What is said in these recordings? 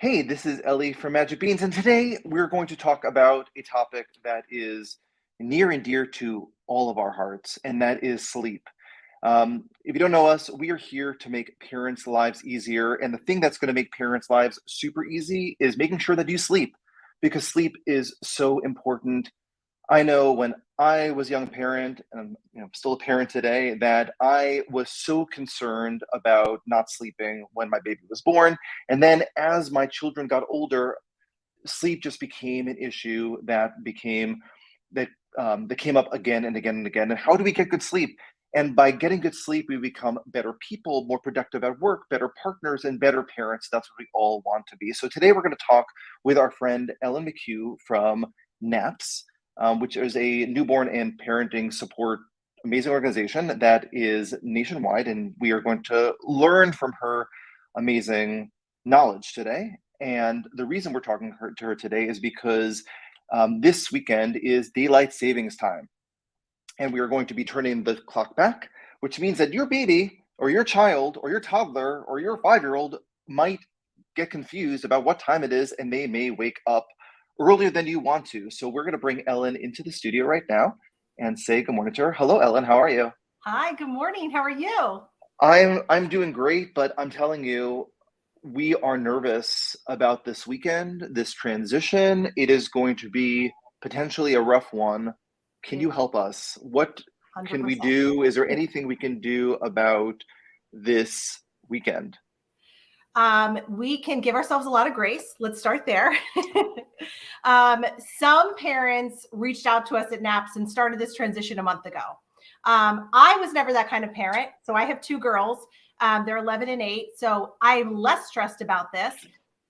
Hey, this is Ellie from Magic Beans, and today we're going to talk about a topic that is near and dear to all of our hearts, and that is sleep. If you don't know us, we are here to make parents' lives easier, and the thing that's going to make parents' lives super easy is making sure that you sleep, because sleep is so important. I know when I was a young parent, and I'm still a parent today, that I was so concerned about not sleeping when my baby was born. And then as my children got older, sleep just became an issue that came up again and again and again. And how do we get good sleep? And by getting good sleep, we become better people, more productive at work, better partners, and better parents. That's what we all want to be. So today we're going to talk with our friend Ellen McHugh from NAPS, which is a newborn and parenting support amazing organization that is nationwide. And we are going to learn from her amazing knowledge today. And the reason we're talking to her today is because this weekend is daylight savings time. And we are going to be turning the clock back, which means that your baby or your child or your toddler or your 5-year-old might get confused about what time it is, and they may wake up earlier than you want to. So we're going to bring Ellen into the studio right now and say good morning to her. Hello, Ellen. How are you? Hi, good morning. How are you? I'm doing great, but I'm telling you, we are nervous about this weekend, this transition. It is going to be potentially a rough one. Can you help us? What can we 100%. do? Is there anything we can do about this weekend? We can give ourselves a lot of grace. Let's start there. Some parents reached out to us at NAPS and started this transition a month ago. I was never that kind of parent. So I have 2 girls. They're 11 and 8. So I'm less stressed about this.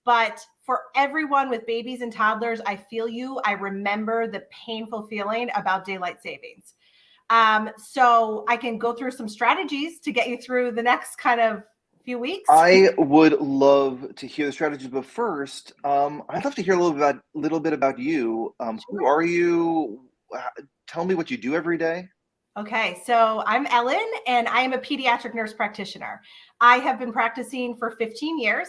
But for everyone with babies and toddlers, I feel you. I remember the painful feeling about daylight savings. So I can go through some strategies to get you through the next kind of few weeks. I would love to hear the strategies, but first, I'd love to hear a little bit about you. Who are you? Tell me what you do every day. Okay, so I'm Ellen, and I am a pediatric nurse practitioner. I have been practicing for 15 years,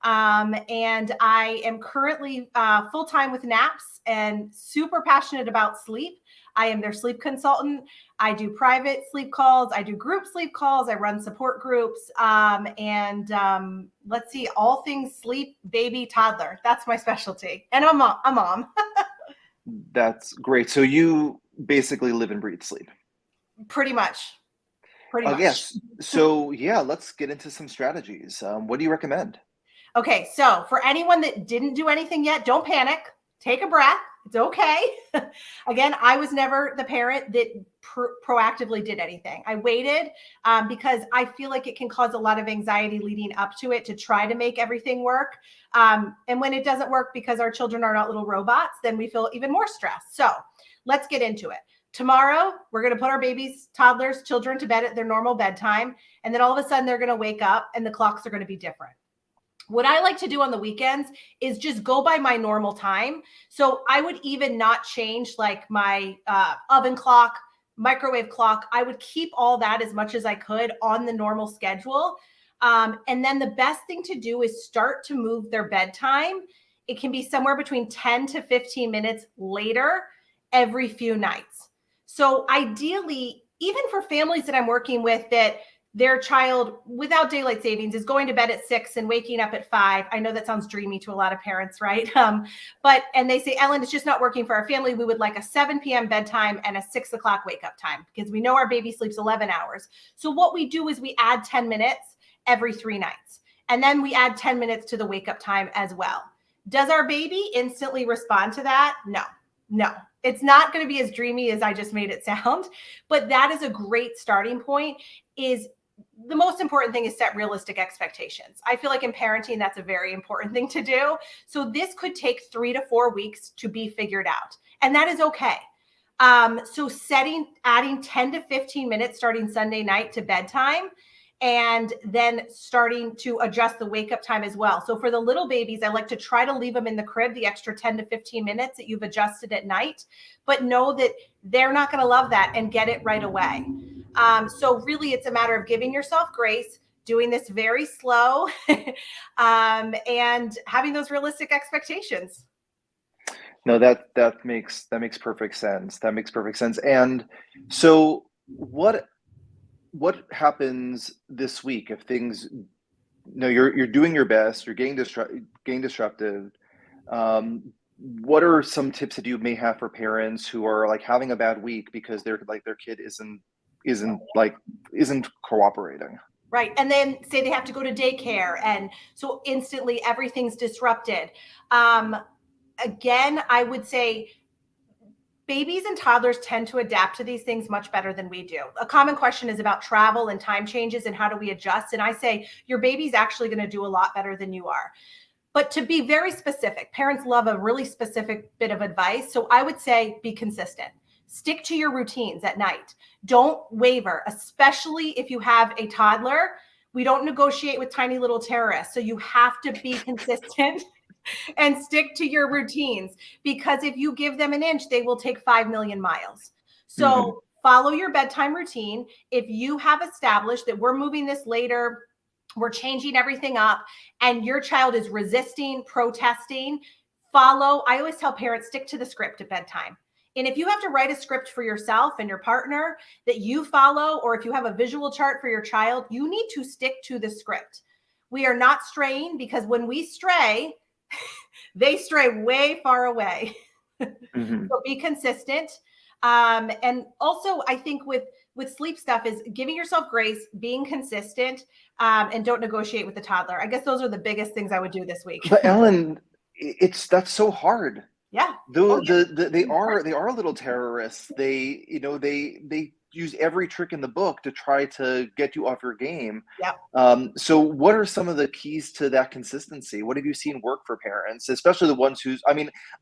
and I am currently full-time with NAPS and super passionate about sleep. I am their sleep consultant. I do private sleep calls. I do group sleep calls. I run support groups. Let's see, all things sleep, baby, toddler. That's my specialty. And I'm a mom. That's great. So you basically live and breathe sleep. Pretty much. Yes. So yeah, let's get into some strategies. What do you recommend? Okay, so for anyone that didn't do anything yet, don't panic. Take a breath. It's okay. Again, I was never the parent that proactively did anything. I waited because I feel like it can cause a lot of anxiety leading up to it to try to make everything work. And when it doesn't work because our children are not little robots, then we feel even more stressed. So let's get into it. Tomorrow, we're going to put our babies, toddlers, children to bed at their normal bedtime. And then all of a sudden, they're going to wake up and the clocks are going to be different. What I like to do on the weekends is just go by my normal time. So I would even not change like my oven clock, microwave clock. I would keep all that as much as I could on the normal schedule. And then the best thing to do is start to move their bedtime. It can be somewhere between 10 to 15 minutes later every few nights. So ideally, even for families that I'm working with that their child without daylight savings is going to bed at 6 and waking up at 5. I know that sounds dreamy to a lot of parents, right? And they say, Ellen, it's just not working for our family. We would like a 7 p.m. bedtime and a 6 o'clock wake up time because we know our baby sleeps 11 hours. So what we do is we add 10 minutes every 3 nights. And then we add 10 minutes to the wake up time as well. Does our baby instantly respond to that? No. It's not going to be as dreamy as I just made it sound, but that is a great starting point. Is the most important thing is set realistic expectations. I feel like in parenting, that's a very important thing to do. So this could take 3 to 4 weeks to be figured out, and that is okay. So adding 10 to 15 minutes starting Sunday night to bedtime, and then starting to adjust the wake up time as well. So for the little babies, I like to try to leave them in the crib the extra 10 to 15 minutes that you've adjusted at night, but know that they're not going to love that and get it right away. So really it's a matter of giving yourself grace doing this very slow, and having those realistic expectations. No, that makes perfect sense. That makes perfect sense. And so what happens this week if things, you're doing your best, you're getting disruptive. What are some tips that you may have for parents who are like having a bad week because they're like their kid isn't cooperating? Right. And then say they have to go to daycare. And so instantly everything's disrupted. Again, I would say babies and toddlers tend to adapt to these things much better than we do. A common question is about travel and time changes and how do we adjust? And I say your baby's actually going to do a lot better than you are. But to be very specific, parents love a really specific bit of advice. So I would say be consistent. Stick to your routines at night. Don't waver, especially if you have a toddler. We don't negotiate with tiny little terrorists. So you have to be consistent and stick to your routines, because if you give them an inch, they will take 5 million miles. So follow your bedtime routine. If you have established that we're moving this later, we're changing everything up, and your child is resisting, protesting, follow. I always tell parents, stick to the script at bedtime. And if you have to write a script for yourself and your partner that you follow, or if you have a visual chart for your child, you need to stick to the script. We are not straying, because when we stray, they stray way far away. So be consistent. And also I think with sleep stuff is giving yourself grace, being consistent, and don't negotiate with the toddler. I guess those are the biggest things I would do this week. But Ellen, that's so hard. Yeah. They are little terrorists. They use every trick in the book to try to get you off your game. Yeah. So what are some of the keys to that consistency? What have you seen work for parents, especially the ones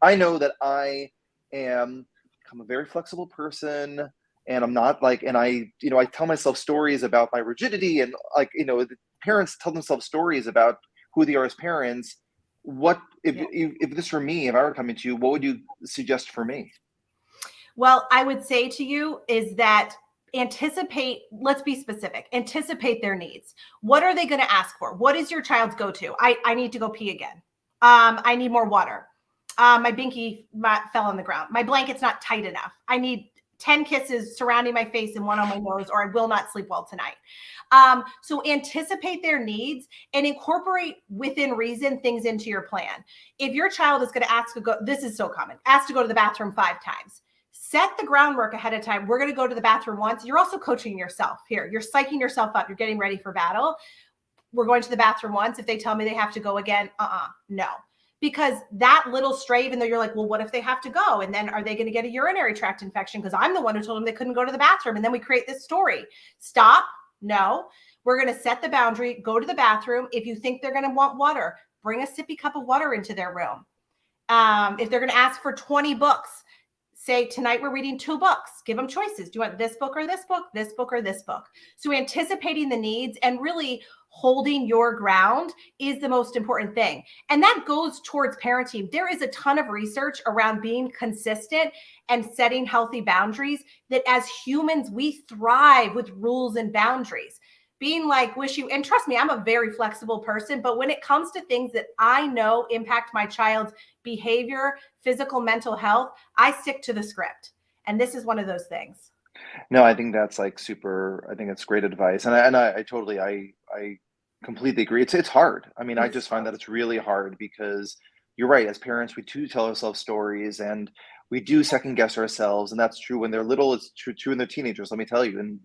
I know that I'm a very flexible person, and I'm not and I tell myself stories about my rigidity, and the parents tell themselves stories about who they are as parents. What if this were me, if I were coming to you, what would you suggest for me? Well, I would say to you is that let's be specific, anticipate their needs. What are they going to ask for? What is your child's go-to? I need to go pee again. I need more water. My binky fell on the ground. My blanket's not tight enough. I need 10 kisses surrounding my face and one on my nose, or I will not sleep well tonight. So anticipate their needs and incorporate within reason things into your plan. If your child is going to ask to go, this is so common, ask to go to the bathroom 5 times. Set the groundwork ahead of time. We're going to go to the bathroom once. You're also coaching yourself here. You're psyching yourself up. You're getting ready for battle. We're going to the bathroom once. If they tell me they have to go again, no. Because that little stray, even though you're like, well, what if they have to go? And then are they going to get a urinary tract infection? Because I'm the one who told them they couldn't go to the bathroom. And then we create this story. Stop. No. We're going to set the boundary. Go to the bathroom. If you think they're going to want water, bring a sippy cup of water into their room. If they're going to ask for 20 books, say tonight we're reading 2 books. Give them choices. Do you want this book or this book, this book or this book? So anticipating the needs and really holding your ground is the most important thing. And that goes towards parenting. There is a ton of research around being consistent and setting healthy boundaries, that as humans, we thrive with rules and boundaries. Being like and trust me, I'm a very flexible person, but when it comes to things that I know impact my child's behavior, physical, mental health, I stick to the script. And this is one of those things. No, I think that's super. I think it's great advice, and I totally, I completely agree. It's hard. I mean, I just find that it's really hard, because you're right. As parents, we do tell ourselves stories, and we do second guess ourselves, and that's true when they're little. It's true when they're teenagers. Let me tell you.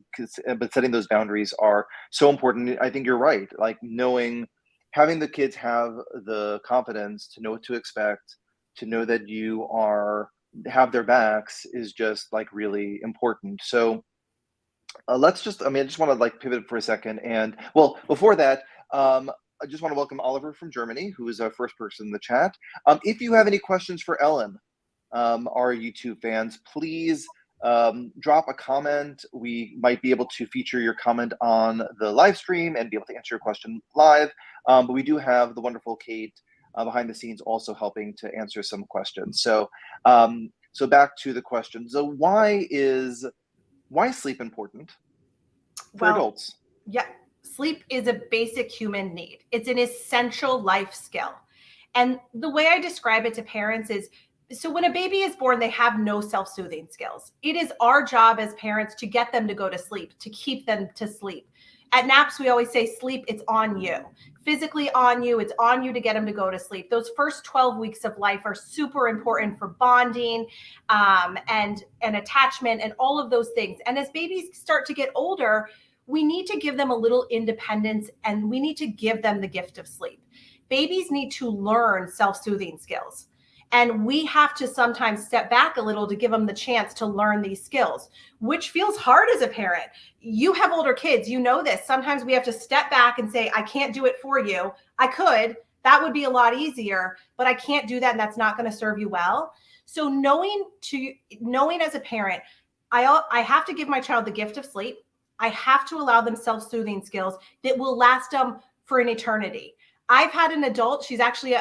But setting those boundaries are so important. I think you're right. Like having the kids have the confidence to know what to expect, to know that you have their backs, is just really important. So I just want to pivot for a second. And well, before that, I just want to welcome Oliver from Germany, who is our first person in the chat. If you have any questions for Ellen, our YouTube fans, please drop a comment. We might be able to feature your comment on the live stream and be able to answer your question live. But we do have the wonderful Kate behind the scenes also helping to answer some questions. So back to the question. So why is sleep important for adults? Yeah. Sleep is a basic human need. It's an essential life skill. And the way I describe it to parents is, so when a baby is born, they have no self-soothing skills. It is our job as parents to get them to go to sleep, to keep them to sleep. At NAPS, we always say sleep, it's on you. Physically on you, it's on you to get them to go to sleep. Those first 12 weeks of life are super important for bonding and attachment and all of those things. And as babies start to get older, we need to give them a little independence, and we need to give them the gift of sleep. Babies need to learn self-soothing skills. And we have to sometimes step back a little to give them the chance to learn these skills, which feels hard as a parent. You have older kids, you know this. Sometimes we have to step back and say, I can't do it for you. I could, that would be a lot easier, but I can't do that, and that's not going to serve you well. So knowing as a parent, I have to give my child the gift of sleep. I have to allow them self-soothing skills that will last them for an eternity. I've had an adult, she's actually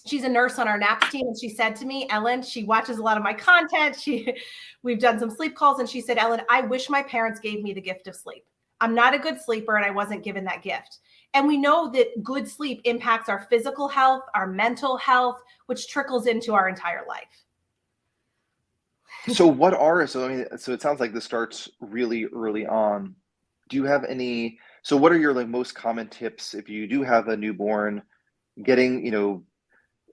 she's a nurse on our NAPS team, and she said to me, Ellen, she watches a lot of my content. We've done some sleep calls, and she said, Ellen, I wish my parents gave me the gift of sleep. I'm not a good sleeper, and I wasn't given that gift. And we know that good sleep impacts our physical health, our mental health, which trickles into our entire life. So it sounds like this starts really early on. Do you have so what are your most common tips if you do have a newborn getting,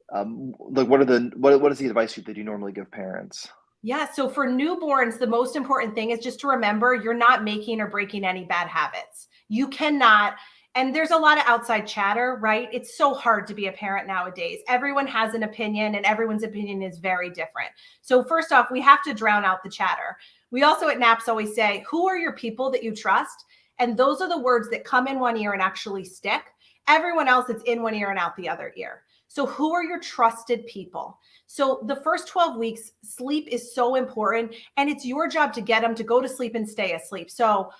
what is the advice that you normally give parents? Yeah. So for newborns, the most important thing is just to remember you're not making or breaking any bad habits. You cannot. And there's a lot of outside chatter, right? It's so hard to be a parent nowadays. Everyone has an opinion, and everyone's opinion is very different. So first off, we have to drown out the chatter. We also at NAPS always say, who are your people that you trust? And those are the words that come in one ear and actually stick. Everyone else, it's in one ear and out the other ear. So who are your trusted people? So the first 12 weeks, sleep is so important, and it's your job to get them to go to sleep and stay asleep. So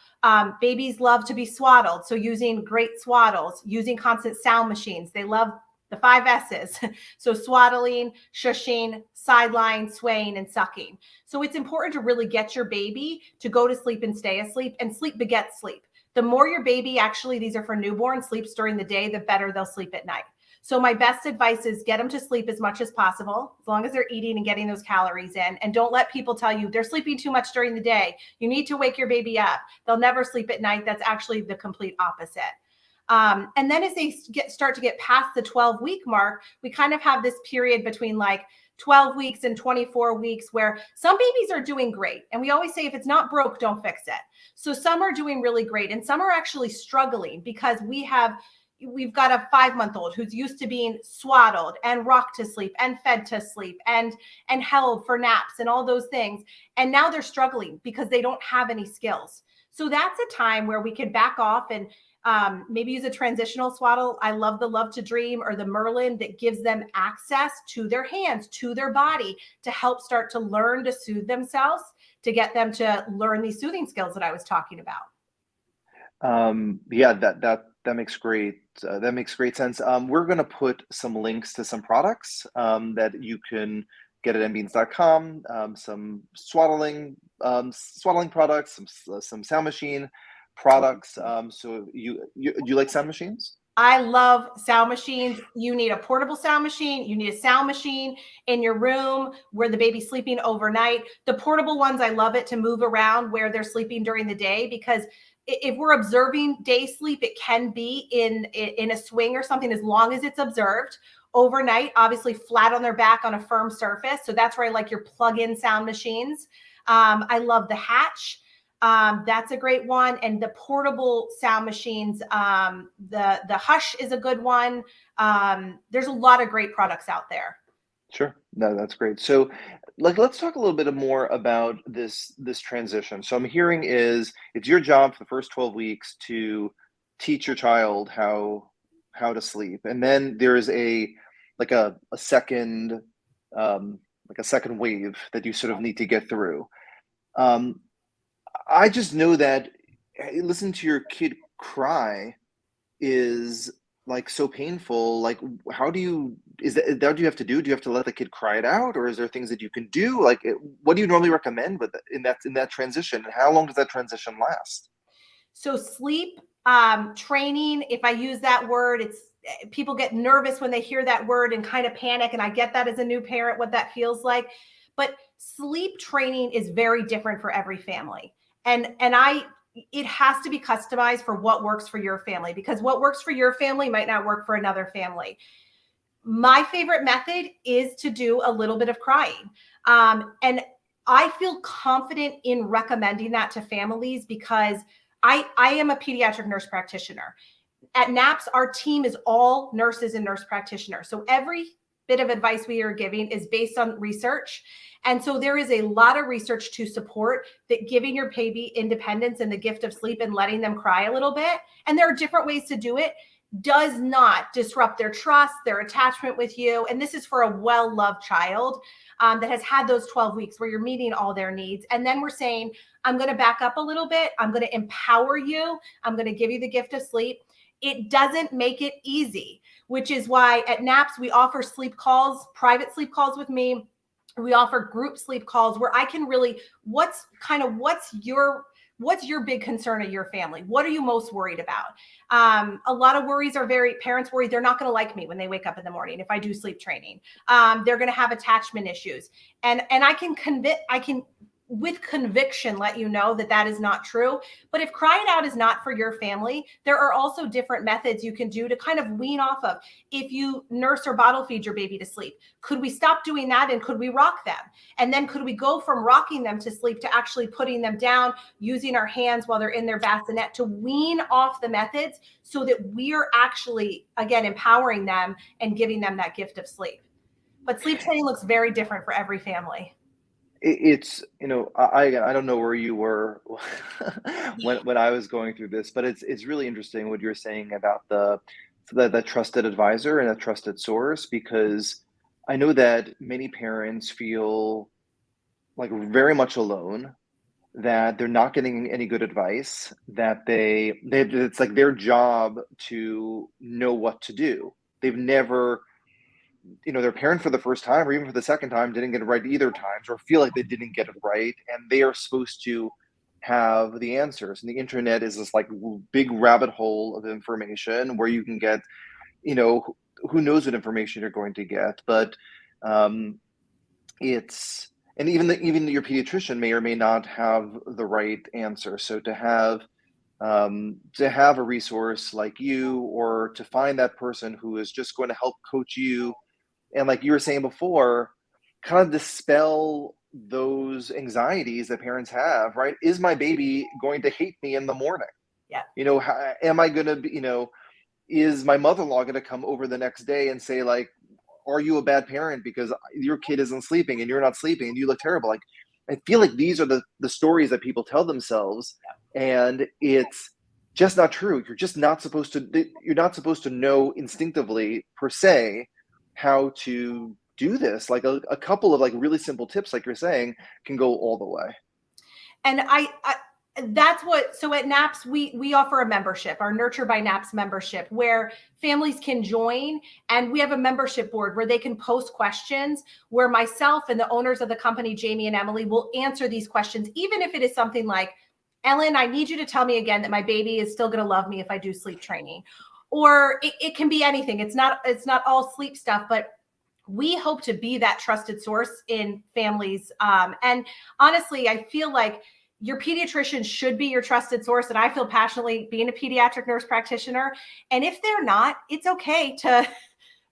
babies love to be swaddled. So using great swaddles, using constant sound machines. They love the 5 S's. So swaddling, shushing, sideline, swaying, and sucking. So it's important to really get your baby to go to sleep and stay asleep, and sleep begets sleep. The more your baby, actually, these are for newborn, sleeps during the day, the better they'll sleep at night. So my best advice is get them to sleep as much as possible, as long as they're eating and getting those calories in. And don't let people tell you they're sleeping too much during the day. You need to wake your baby up. They'll never sleep at night. That's actually the complete opposite. And then as they start to get past the 12-week mark, we kind of have this period between 12 weeks and 24 weeks where some babies are doing great. And we always say, if it's not broke, don't fix it. So some are doing really great, and some are actually struggling because we've got a 5-month-old who's used to being swaddled and rocked to sleep and fed to sleep and held for naps and all those things. And now they're struggling because they don't have any skills. So that's a time where we can back off and maybe use a transitional swaddle. I love the Love to Dream or the Merlin that gives them access to their hands, to their body, to help start to learn to soothe themselves, to get them to learn these soothing skills that I was talking about. Yeah, that makes great sense. We're going to put some links to some products that you can get at mbeans.com. Some swaddling products, some sound machine products. So you like sound machines? I love sound machines. You need a portable sound machine. You need a sound machine in your room where the baby's sleeping overnight. The portable ones, I love it to move around where they're sleeping during the day, because if we're observing day sleep, it can be in a swing or something, as long as it's observed. Overnight, obviously flat on their back on a firm surface. So that's where I like your plug-in sound machines. I love the Hatch. That's a great one. And the portable sound machines, the Hush is a good one. There's a lot of great products out there. Sure. No, that's great. So let's talk a little bit more about this transition. So I'm hearing it's your job for the first 12 weeks to teach your child how to sleep. And then there's a second wave that you sort of need to get through. I just know that listening to your kid cry is so painful. What do you have to do? Do you have to let the kid cry it out, or is there things that you can do? What do you normally recommend in that transition, and how long does that transition last? So sleep Training, if I use that word, people get nervous when they hear that word and kind of panic. And I get that as a new parent, what that feels like. But sleep training is very different for every family. And it has to be customized for what works for your family, because what works for your family might not work for another family. My favorite method is to do a little bit of crying. And I feel confident in recommending that to families because I am a pediatric nurse practitioner. At NAPS, our team is all nurses and nurse practitioners. So every bit of advice we are giving is based on research. And so there is a lot of research to support that giving your baby independence and the gift of sleep and letting them cry a little bit, and there are different ways to do it, does not disrupt their trust, their attachment with you. And this is for a well-loved child that has had those 12 weeks where you're meeting all their needs. And then we're saying, I'm going to back up a little bit. I'm going to empower you. I'm going to give you the gift of sleep. It doesn't make it easy, which is why at NAPS, we offer sleep calls, private sleep calls with me. We offer group sleep calls where I can really, what's your big concern of your family? What are you most worried about? A lot of worries are parents worry they're not going to like me when they wake up in the morning if I do sleep training. They're going to have attachment issues. And I can with conviction let you know that that is not true. But if crying out is not for your family, there are also different methods you can do to kind of wean off of. If you nurse or bottle feed your baby to sleep, could we stop doing that and could we rock them? And then could we go from rocking them to sleep to actually putting them down, using our hands while they're in their bassinet to wean off the methods so that we are actually, again, empowering them and giving them that gift of sleep. But sleep training looks very different for every family. It's, I don't know where you were when I was going through this, but it's really interesting what you're saying about the trusted advisor and a trusted source, because I know that many parents feel like very much alone, that they're not getting any good advice, that it's like their job to know what to do. They've never, their parent for the first time or even for the second time didn't get it right either times, or feel like they didn't get it right, and they are supposed to have the answers. And the internet is this like big rabbit hole of information where you can get, who knows what information you're going to get. But it's, and even your pediatrician may or may not have the right answer. So to have a resource like you, or to find that person who is just going to help coach you, and like you were saying before, kind of dispel those anxieties that parents have, right? Is my baby going to hate me in the morning? Yeah. Am I going to be, is my mother-in-law going to come over the next day and say, like, are you a bad parent because your kid isn't sleeping and you're not sleeping and you look terrible? Like, I feel like these are the stories that people tell themselves, and it's just not true. You're not supposed to know instinctively per se how to do this. Like a couple of like really simple tips, like you're saying, can go all the way. And so at NAPS, we offer a membership, our Nurture by NAPS membership, where families can join, and we have a membership board where they can post questions, where myself and the owners of the company, Jamie and Emily, will answer these questions, even if it is something like, Ellen, I need you to tell me again that my baby is still going to love me if I do sleep training. Or it can be anything. It's not all sleep stuff, but we hope to be that trusted source in families. And honestly, I feel like your pediatrician should be your trusted source. And I feel passionately being a pediatric nurse practitioner. And if they're not, it's okay to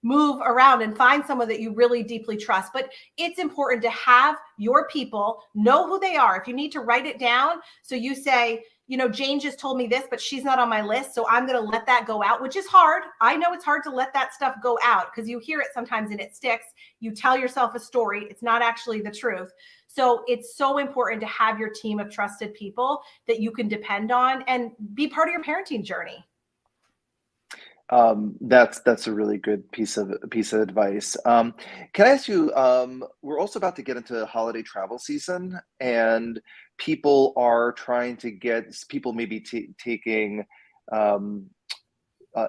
move around and find someone that you really deeply trust. But it's important to have your people know who they are. If you need to write it down, so you say, Jane just told me this, but she's not on my list, so I'm going to let that go out, which is hard. I know it's hard to let that stuff go out because you hear it sometimes and it sticks. You tell yourself a story. It's not actually the truth. So it's so important to have your team of trusted people that you can depend on and be part of your parenting journey. That's a really good piece of advice. Can I ask you, we're also about to get into holiday travel season, and people are trying to people maybe taking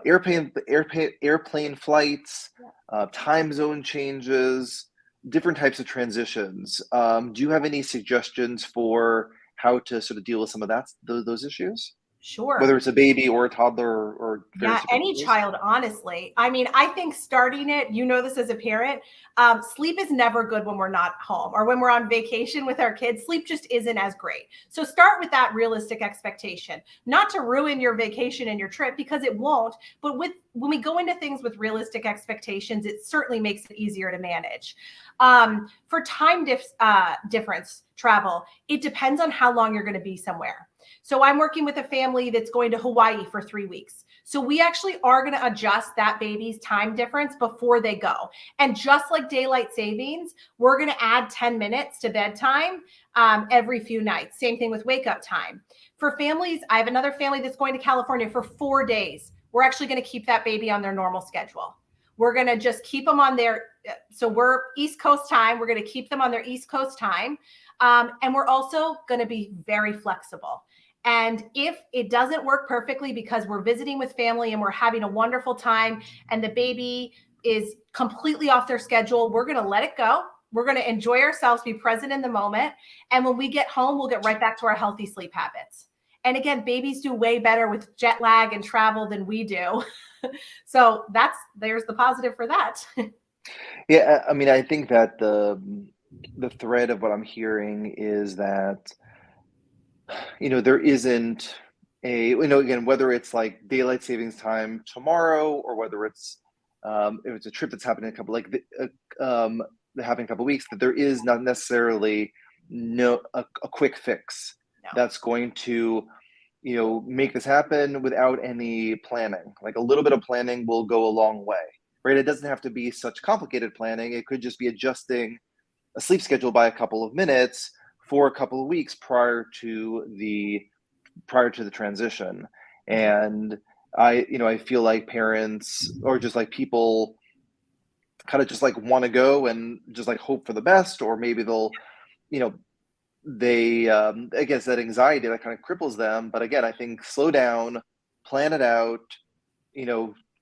airplane flights, time zone changes, different types of transitions. Do you have any suggestions for how to sort of deal with some of those issues? Sure. whether it's a baby or a toddler or Yeah, various different any ages? child, honestly. I mean, I think starting it, you know, this as a parent, sleep is never good when we're not home or when we're on vacation with our kids. Sleep just isn't as great. So start with that realistic expectation, not to ruin your vacation and your trip because it won't. But when we go into things with realistic expectations, it certainly makes it easier to manage. For difference travel, it depends on how long you're going to be somewhere. So I'm working with a family that's going to Hawaii for 3 weeks. So we actually are going to adjust that baby's time difference before they go. And just like daylight savings, we're going to add 10 minutes to bedtime every few nights. Same thing with wake up time. For families, I have another family that's going to California for 4 days. We're actually going to keep that baby on their normal schedule. We're going to just keep them on so we're East Coast time. We're going to keep them on their East Coast time. And we're also going to be very flexible. And if it doesn't work perfectly because we're visiting with family and we're having a wonderful time and the baby is completely off their schedule, we're going to let it go. We're going to enjoy ourselves, be present in the moment. And when we get home, we'll get right back to our healthy sleep habits. And again, babies do way better with jet lag and travel than we do. So there's the positive for that. Yeah, I mean, I think that the thread of what I'm hearing is that, there isn't again, whether it's like daylight savings time tomorrow or whether it's if it's a trip that's happening happening a couple of weeks, that there is not necessarily a quick fix No. that's going to make this happen without any planning. Like a little bit of planning will go a long way, right? It doesn't have to be such complicated planning. It could just be adjusting a sleep schedule by a couple of minutes for a couple of weeks prior to the transition. And I feel like parents or just like people kind of just like want to go and just like hope for the best, or maybe they'll, you know, I guess that anxiety that kind of cripples them. But again, I think slow down, plan it out,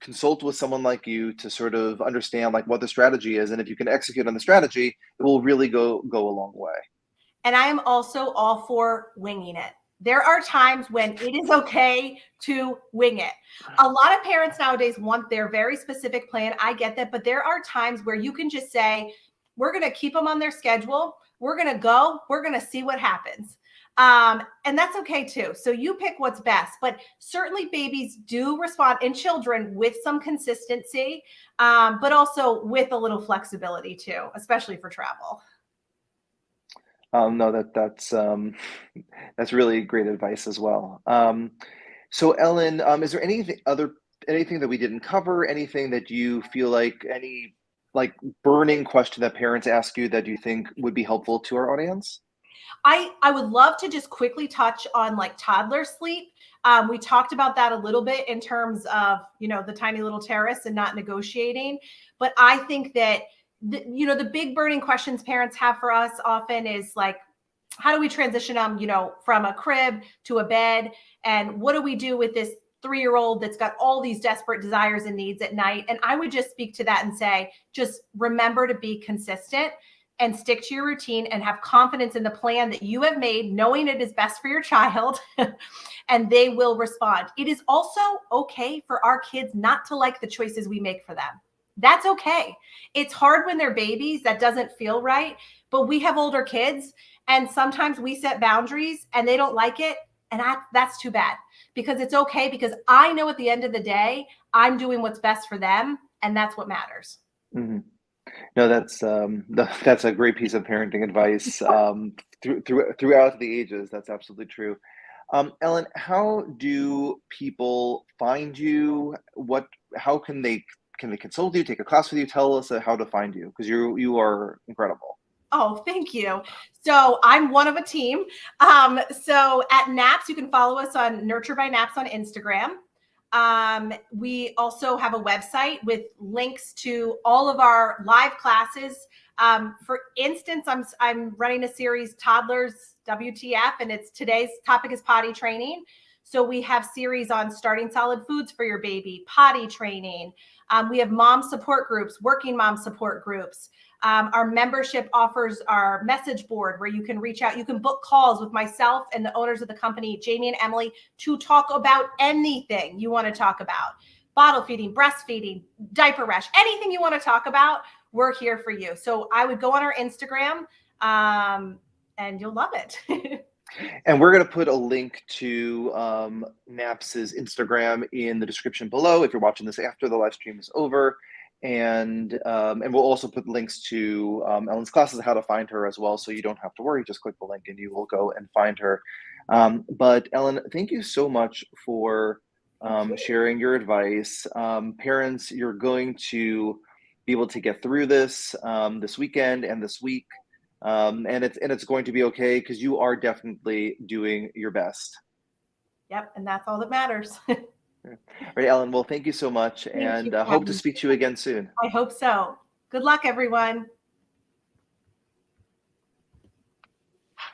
consult with someone like you to sort of understand like what the strategy is. And if you can execute on the strategy, it will really go a long way. And I am also all for winging it. There are times when it is okay to wing it. A lot of parents nowadays want their very specific plan. I get that, but there are times where you can just say, we're going to keep them on their schedule. We're going to go. We're going to see what happens. And that's okay too. So you pick what's best, but certainly babies do respond, and children, with some consistency, but also with a little flexibility too, especially for travel. No, that's really great advice as well. So Ellen, is there anything that we didn't cover? Anything that you feel like any like burning question that parents ask you that you think would be helpful to our audience? I would love to just quickly touch on like toddler sleep. We talked about that a little bit in terms of, the tiny little terrorists and not negotiating. But I think that, the big burning questions parents have for us often is like, how do we transition them, from a crib to a bed? And what do we do with this 3-year-old that's got all these desperate desires and needs at night? And I would just speak to that and say, just remember to be consistent and stick to your routine and have confidence in the plan that you have made, knowing it is best for your child, and they will respond. It is also okay for our kids not to like the choices we make for them. That's okay. It's hard when they're babies. That doesn't feel right. But we have older kids, and sometimes we set boundaries and they don't like it. And that's too bad, because it's okay, because I know at the end of the day, I'm doing what's best for them. And that's what matters. Mhm. No, that's a great piece of parenting advice throughout the ages. That's absolutely true. Ellen, how do people find you? How can they consult you, take a class with you? Tell us how to find you, because you are incredible. Oh, thank you. So I'm one of a team. So at Naps, you can follow us on Nurture by Naps on Instagram. We also have a website with links to all of our live classes. For instance, I'm running a series, Toddlers WTF, and today's topic is potty training. So we have series on starting solid foods for your baby, potty training. We have mom support groups, working mom support groups. Our membership offers our message board where you can reach out. You can book calls with myself and the owners of the company, Jamie and Emily, to talk about anything you want to talk about. Bottle feeding, breastfeeding, diaper rash, anything you want to talk about, we're here for you. So I would go on our Instagram and you'll love it. And we're going to put a link to NAPS's Instagram in the description below if you're watching this after the live stream is over. And we'll also put links to Ellen's classes, how to find her as well, so you don't have to worry. Just click the link and you will go and find her. But Ellen, thank you so much for sharing your advice. Parents, you're going to be able to get through this this weekend and this week. And it's going to be okay because you are definitely doing your best. Yep, and that's all that matters. All right, Ellen. Well, thank you so much, and hope to speak to you again soon. I hope so. Good luck, everyone.